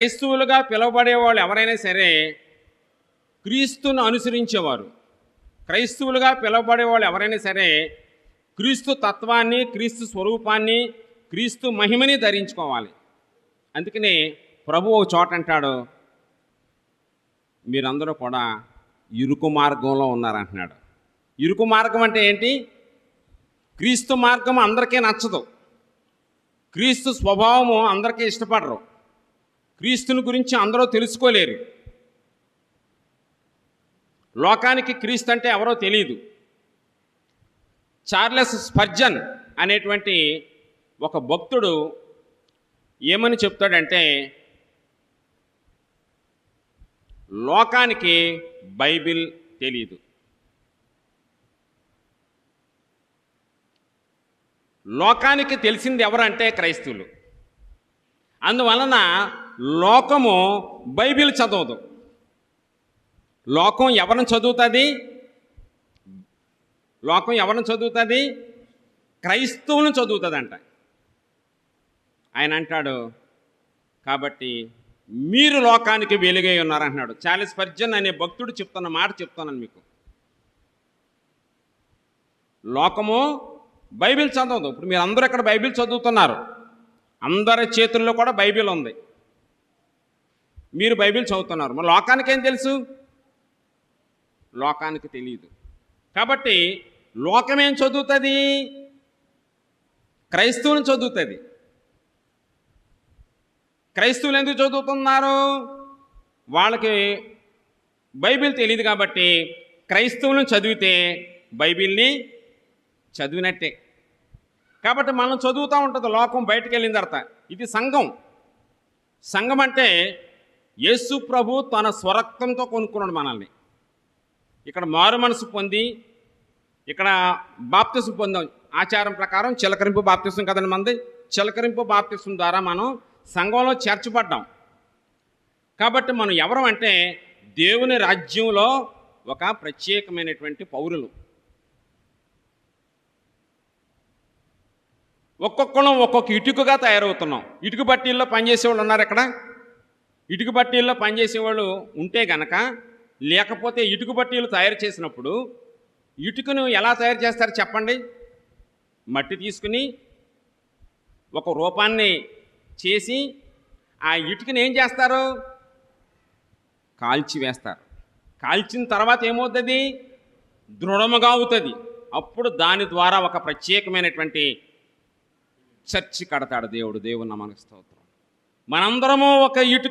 క్రైస్తవులుగా పిలువబడేవాళ్ళు ఎవరైనా సరే క్రీస్తును అనుసరించేవారు. క్రైస్తవులుగా పిలువబడేవాళ్ళు ఎవరైనా సరే క్రీస్తు తత్వాన్ని, క్రీస్తు స్వరూపాన్ని, క్రీస్తు మహిమని ధరించుకోవాలి. అందుకనే ప్రభువు ఒక చోట అంటాడు, మీరందరూ కూడా ఇరుకు మార్గంలో ఉన్నారంటున్నాడు. ఇరుకు మార్గం అంటే ఏంటి? క్రీస్తు మార్గం అందరికీ నచ్చదు. క్రీస్తు స్వభావము అందరికీ ఇష్టపడరు. క్రీస్తుని గురించి అందరూ తెలుసుకోలేరు. లోకానికి క్రీస్తు అంటే ఎవరో తెలియదు. చార్లెస్ స్పర్జన్ అనేటువంటి ఒక భక్తుడు ఏమని చెప్తాడంటే, లోకానికి బైబిల్ తెలియదు. లోకానికి తెలిసింది ఎవరంటే క్రైస్తవులు. అందువలన లోకము బైబిల్ చదవదు. లోకం ఎవరిని చదువుతుంది? లోకం ఎవరిని చదువుతుంది? క్రైస్తవులను చదువుతుందంట. ఆయన అంటాడు, కాబట్టి మీరు లోకానికి వెలుగై ఉన్నారంటున్నాడు. చార్లెస్ స్పర్జన్ అనే భక్తుడు చెప్తున్న మాట చెప్తున్నాను మీకు. లోకము బైబిల్ చదవదు. ఇప్పుడు మీరు అందరూ ఇక్కడ బైబిల్ చదువుతున్నారు. అందరి చేతుల్లో కూడా బైబిల్ ఉంది. మీరు బైబిల్ చదువుతున్నారు. మరి లోకానికి ఏం తెలుసు? లోకానికి తెలియదు. కాబట్టి లోకమేం చదువుతుంది? క్రైస్తవుని చదువుతుంది. క్రైస్తవులు ఎందుకు చదువుతున్నారు? వాళ్ళకి బైబిల్ తెలియదు కాబట్టి క్రైస్తవులను చదివితే బైబిల్ని చదివినట్టే. కాబట్టి మనం చదువుతూ ఉంటుంది లోకం బయటకు వెళ్ళిన తర్వాత. ఇది సంఘం. సంఘం అంటే యేసు ప్రభు తన స్వరక్తంతో కొనుక్కున్నాడు మనల్ని. ఇక్కడ మారు మనసు పొంది ఇక్కడ బాప్తిసం పొందాం. ఆచారం ప్రకారం చిలకరింపు బాప్తిసం కదండి మనది. చిలకరింపు బాప్తిసం ద్వారా మనం సంఘంలో చేర్చబడ్డాం. కాబట్టి మనం ఎవరం అంటే దేవుని రాజ్యంలో ఒక ప్రత్యేకమైనటువంటి పౌరులు. ఒక్కొక్కరం ఒక్కొక్క ఇటుకగా తయారవుతున్నాం. ఇటుక బట్టీల్లో పనిచేసేవాళ్ళు ఉన్నారు ఇక్కడ. ఇటుక బట్టీల్లో పనిచేసేవాళ్ళు ఉంటే గనక, లేకపోతే ఇటుక బట్టీలు తయారు చేసినప్పుడు ఇటుకను ఎలా తయారు చేస్తారు చెప్పండి? మట్టి తీసుకుని ఒక రూపాన్ని చేసి ఆ ఇటుకని ఏం చేస్తారు? కాల్చి వేస్తారు. కాల్చిన తర్వాత ఏమవుతుంది? దృఢముగా అవుతుంది. అప్పుడు దాని ద్వారా ఒక ప్రత్యేకమైనటువంటి చర్చి కడతాడు దేవుడు. దేవుని నామానికి స్తోత్రం. మనందరము ఒక ఇటుక